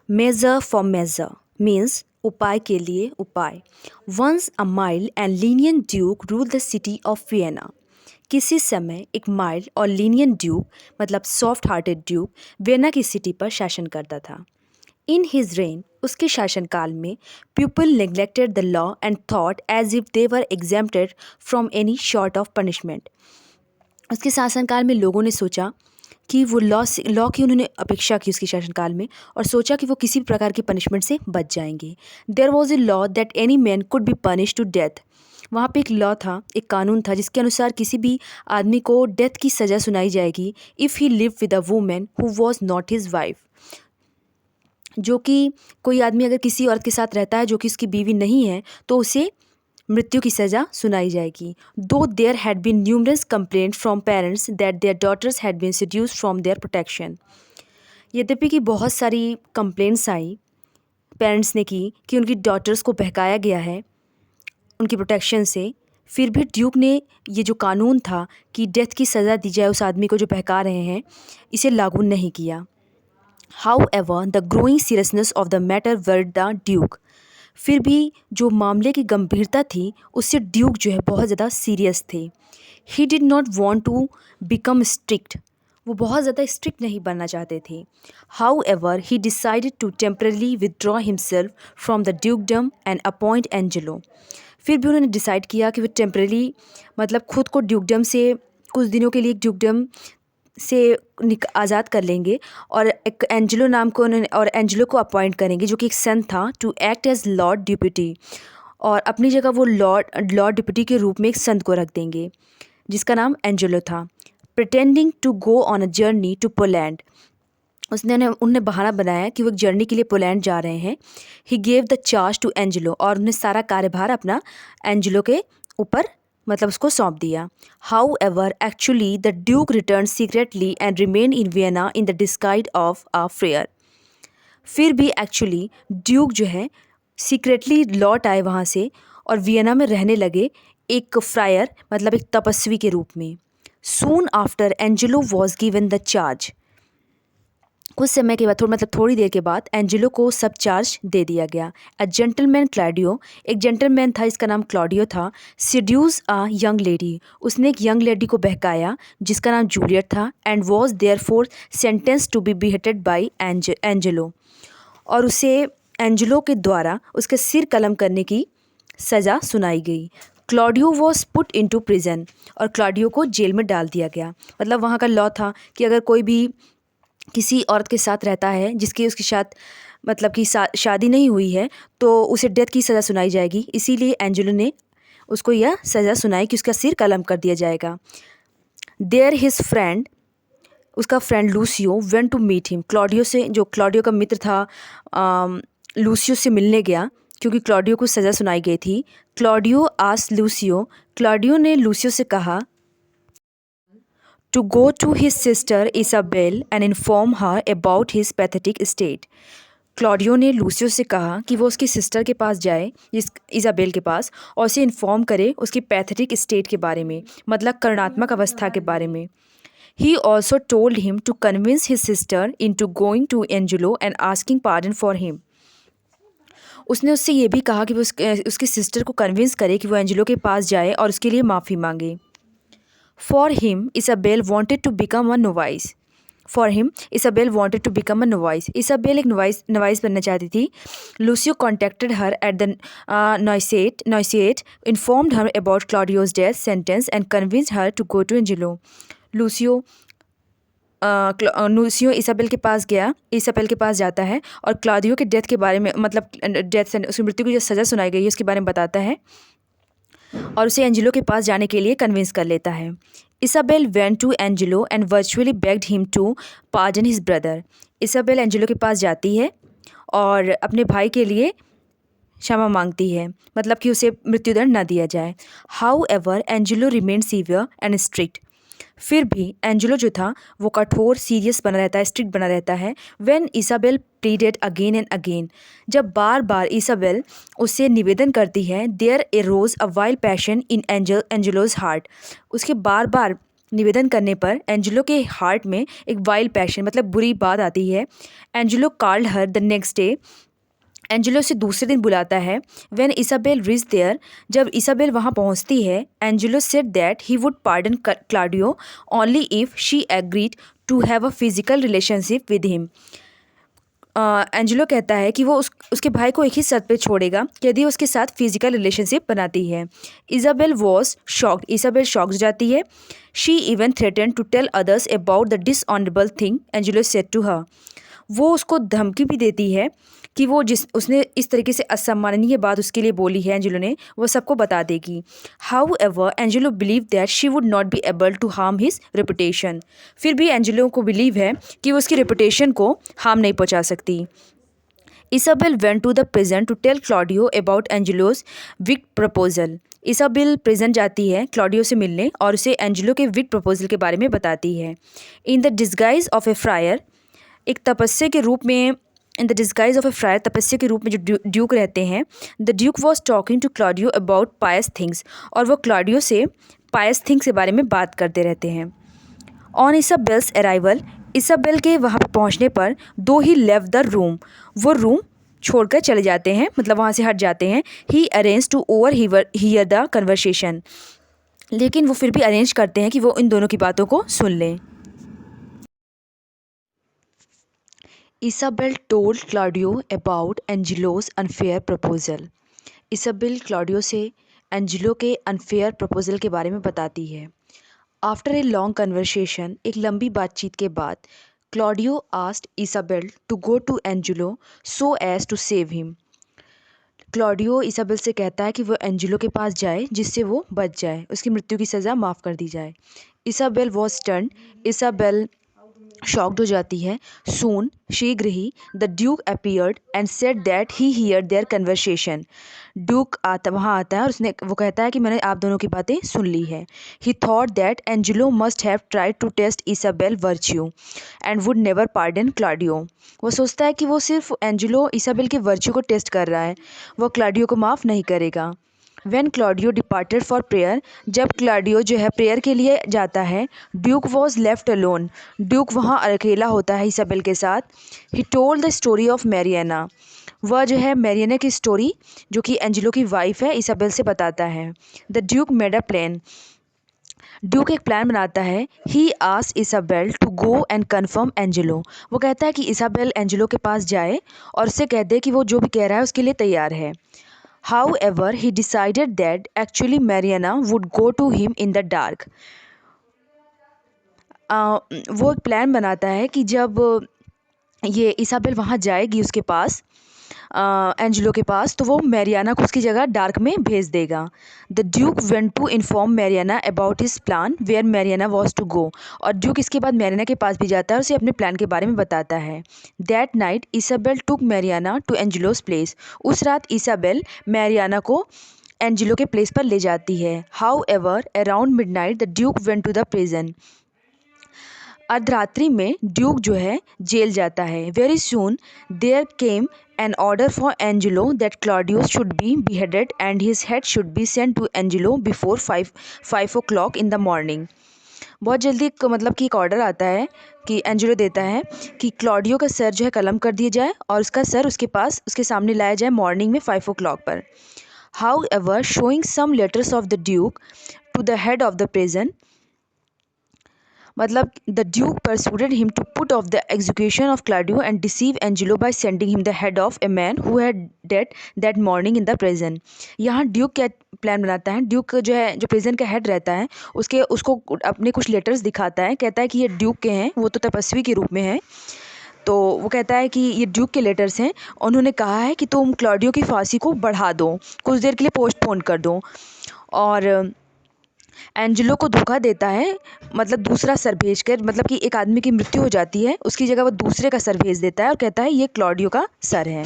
Major for major means उपाय के लिए उपाय। Once a mild and lenient duke rule the city of Vienna. किसी समय एक माइल्ड और लीनियंट ड्यूक मतलब सॉफ्ट हार्टेड ड्यूक वियना की सिटी पर शासन करता था। इन हिज रेन उसके शासनकाल में people neglected the law and thought as if they were exempted from any sort of punishment. उसके शासनकाल में लोगों ने सोचा कि वो लॉ की उन्होंने अपेक्षा की उसके शासनकाल में और सोचा कि वो किसी भी प्रकार की पनिशमेंट से बच जाएंगे। There was a law that any man could be punish to death. वहाँ पे एक लॉ था, एक कानून था जिसके अनुसार किसी भी आदमी को डेथ की सज़ा सुनाई जाएगी if he live with a women who was not his wife. जो कि कोई आदमी अगर किसी औरत के साथ रहता है जो कि उसकी बीवी नहीं है तो उसे मृत्यु की सज़ा सुनाई जाएगी। Though there had been numerous complaint from parents that their daughters had been seduced from their protection. यद्यपि कि बहुत सारी कंप्लेंट्स आई पेरेंट्स ने की कि उनकी डॉटर्स को बहकाया गया है उनकी प्रोटेक्शन से, फिर भी ड्यूक ने ये जो कानून था कि डेथ की सज़ा दी जाए उस आदमी को जो बहका रहे हैं, इसे लागू नहीं किया। However, the growing seriousness of the matter worried the Duke। फिर भी जो मामले की गंभीरता थी उससे ड्यूक जो है बहुत ज़्यादा सीरियस थे। He did not want to become strict। वो बहुत ज़्यादा स्ट्रिक्ट नहीं बनना चाहते थे। However, he decided to temporarily withdraw himself from the dukedom and appoint Angelo। फिर भी उन्होंने डिसाइड किया कि वो टेम्पररी मतलब खुद को ड्यूकडम से कुछ दिनों के लिए ड्यूकडम से आज़ाद कर लेंगे और एक एंजेलो नाम को उन्होंने और एंजेलो को अपॉइंट करेंगे जो कि एक सन था to act as lord deputy, और अपनी जगह वो लॉर्ड डिप्यूटी के रूप में एक संत को रख देंगे जिसका नाम एंजेलो था। Pretending to go on a journey to Poland. उन्होंने बहाना बनाया कि वो एक जर्नी के लिए पोलैंड जा रहे हैं। He gave the charge to Angelo, और उन्हें सारा कार्यभार अपना एंजेलो के ऊपर मतलब उसको सौंप दिया। How ever actually the Duke return secretly and remain in Vienna in the disguise of a Frere. फिर भी एक्चुअली ड्यूक जो है सीक्रेटली लौट आए वहाँ से और वियना में रहने लगे एक फ्रायर मतलब एक तपस्वी के रूप में। Soon after Angelo was given the charge. कुछ समय के बाद थोड़ी देर के बाद एंजेलो को सब चार्ज दे दिया गया। अ जेंटलमैन क्लॉडियो, एक जेंटलमैन था इसका नाम क्लॉडियो था। सीड्यूस अ यंग लेडी, उसने एक यंग लेडी को बहकाया जिसका नाम जूलियट था। And was therefore sentence to be beheaded by Angelo, और उसे एंजेलो के द्वारा उसके सिर कलम करने की सज़ा सुनाई गई। Claudio was put into prison, और क्लॉडियो को जेल में डाल दिया गया। मतलब वहाँ का लॉ था कि अगर कोई भी किसी औरत के साथ रहता है जिसकी उसके साथ मतलब कि शादी नहीं हुई है तो उसे डेथ की सज़ा सुनाई जाएगी। इसीलिए एंजेलो ने उसको यह सज़ा सुनाई कि उसका सिर कलम कर दिया जाएगा। देयर हिज फ्रेंड, उसका friend Lucio went to meet him. Claudio से, जो क्लॉडियो का मित्र था, लूसियो से मिलने गया क्योंकि क्लॉडियो को सज़ा सुनाई गई थी। क्लॉडियो आस्क्ड लूसियो, क्लॉडियो ने लूसियो से कहा to go to his sister Isabel and inform her about his pathetic state। Claudio ने लूसियो से कहा कि वो उसकी सिस्टर के पास जाए, इज़ाबेल के पास, और उसे इन्फॉर्म करे उसकी पैथेटिक स्टेट के बारे में, मतलब करुणात्मक अवस्था के बारे में। He also told him to convince his sister into going to Angelo and asking pardon for him। उसने उससे ये भी कहा कि वो उसकी सिस्टर को कन्विंस करे कि वो एंजेलो के पास जाए और उसके लिए माफ़ी मांगे। For him, Isabel wanted to become a novice। Isabel एक नवाइस बनना चाहती थी। Lucio contacted her at the novitiate, informed her about Claudio's death sentence and convinced her to go to Angelo। Lucio Isabel के पास गया, Isabelle के पास जाता है और क्लॉडियो के डेथ के बारे में, मतलब डेथ से उसकी मृत्यु की जो सज़ा सुनाई गई है उसके बारे में बताता है और उसे एंजेलो के पास जाने के लिए कन्विंस कर लेता है। Isabel went to Angelo and virtually begged him to pardon his brother. Isabel Angelo के पास जाती है और अपने भाई के लिए क्षमा मांगती है, मतलब कि उसे मृत्युदंड न दिया जाए। How ever Angelo remain severe and strict. फिर भी एंजेलो जो था वो कठोर, सीरियस बना रहता है, स्ट्रिक्ट बना रहता है। When Isabel pleaded again and again, जब बार बार इसाबेल उससे निवेदन करती है, there arose a wild passion in Angelo's heart. उसके बार बार निवेदन करने पर एंजेलो के हार्ट में एक वाइल्ड पैशन मतलब बुरी बात आती है। Angelo called her the next day. Angelo से दूसरे दिन बुलाता है। व्हेन इसाबेल रीच देयर, जब इसाबेल वहाँ पहुँचती है, Angelo said that he would pardon Claudio only if she agreed to have a physical relationship with him. Angelo कहता है कि वो उसके भाई को एक ही शर्त पे छोड़ेगा कि यदि उसके साथ फिजिकल रिलेशनशिप बनाती है। Isabel was shocked, Isabel shock हो जाती है। She even threaten to tell others about the dishonourable thing Angelo said to her. वो उसको धमकी भी देती है कि वो उसने इस तरीके से असम्माननीय बात उसके लिए बोली है एंजेलो ने, वो सबको बता देगी। However Angelo believe that she would not be able to harm his reputation. फिर भी एंजेलो को बिलीव है कि वो उसकी रेपुटेशन को हार्म नहीं पहुंचा सकती। Isabel went to the prison to tell Claudio about Angelo's wicked proposal. Isabel prison जाती है क्लॉडियो से मिलने और उसे एंजेलो के विक प्रपोजल के बारे में बताती है। In the disguise of a friar, एक तपस्या के रूप में, in the disguise of a friar, तपस्या के रूप में जो ड्यूक रहते हैं। The duke was talking to Claudio about pious things, और वो क्लॉडियो से पायस थिंग्स के बारे में बात करते रहते हैं। ऑन इसाबेल्स अराइवल, इसाबेल के वहाँ पर पहुँचने पर दो ही लेव द रूम, वो रूम छोड़कर चले जाते हैं, मतलब वहाँ से हट जाते हैं। He arrange to overhear the conversation, लेकिन वो फिर भी अरेंज करते हैं कि वो इन दोनों की बातों को सुन लें। Isabel told Claudio about Angelo's unfair proposal. Isabel Claudio से एंजेलो के अनफेयर प्रपोजल के बारे में बताती है। आफ्टर ए लॉन्ग कन्वर्सेशन, एक लंबी बातचीत के बाद, Claudio asked Isabel to go to Angelo so as to save him. Claudio Isabel से कहता है कि वो एंजेलो के पास जाए जिससे वो बच जाए, उसकी मृत्यु की सज़ा माफ़ कर दी जाए। Isabel was stunned, Isabel shocked हो जाती है। सून, शीघ्र ही, the duke appeared and said that he hear their conversation. Duke वहाँ आता है और वो कहता है कि मैंने आप दोनों की बातें सुन ली है। He thought that Angelo must have tried to test Isabel virtue and would never pardon Claudio. वो सोचता है कि वो सिर्फ एंजेलो इसाबेल के वर्च्यू को टेस्ट कर रहा है, वो क्लॉडियो को माफ़ नहीं करेगा। When Claudio departed for prayer, जब क्लॉडियो जो है प्रेयर के लिए जाता है, duke was left alone, duke वहाँ अकेला होता है इसाबेल के साथ। He told the story of Mariana, वह जो है मैरियाना की स्टोरी, जो कि एंजेलो की वाइफ है, इसाबेल से बताता है। The duke made a plan, duke एक प्लान बनाता है। He asked Isabel to go and confirm Angelo, वो कहता है कि इसाबेल एंजेलो के पास जाए और उससे कह दे कि वो जो भी कह रहा है उसके लिए तैयार है। However, he decided that actually Mariana would go to him in the dark. वो एक प्लान बनाता है कि जब ये इसाबेल वहाँ जाएगी उसके पास, एंजेलो के पास, तो वो मैरियाना को उसकी जगह डार्क में भेज देगा। The duke went to inform Mariana about his plan where Mariana was to go, और ड्यूक इसके बाद मैरियाना के पास भी जाता है, उसे अपने प्लान के बारे में बताता है। That night Isabel took Mariana to Angelo's place, उस रात इसाबेल मैरियाना को एंजेलो के प्लेस पर ले जाती है। However around midnight the duke went to the prison, अर्धरात्रि में ड्यूक जो है जेल जाता है। Very soon there came an order for Angelo that Claudio should be beheaded and his head should be sent to Angelo before 5 o'clock in the morning. बहुत जल्दी मतलब कि एक ऑर्डर आता है कि एंजेलो देता है कि क्लॉडियो का सर जो है कलम कर दिया जाए और उसका सर उसके पास उसके सामने लाया जाए मॉर्निंग में 5 o'clock पर। However showing some letters of the duke to the head of the prison, मतलब the duke persuaded him to put off the execution of Claudio and deceive Angelo by sending him the head of a man who had died that morning in the prison। यहाँ Duke क्या plan बनाता है, Duke जो है जो prison का head रहता है उसको अपने कुछ लेटर्स दिखाता है, कहता है कि ये ड्यूक के हैं, वो तो तपस्वी के रूप में है, तो वो कहता है कि ये ड्यूक के लेटर्स हैं, उन्होंने कहा है कि तुम क्लॉडियो की फांसी को बढ़ा दो, कुछ देर के लिए पोस्टपोन कर दो, और एंजेलो को धोखा देता है, मतलब दूसरा सर भेज कर, मतलब कि एक आदमी की मृत्यु हो जाती है, उसकी जगह वो दूसरे का सर भेज देता है और कहता है ये क्लॉडियो का सर है।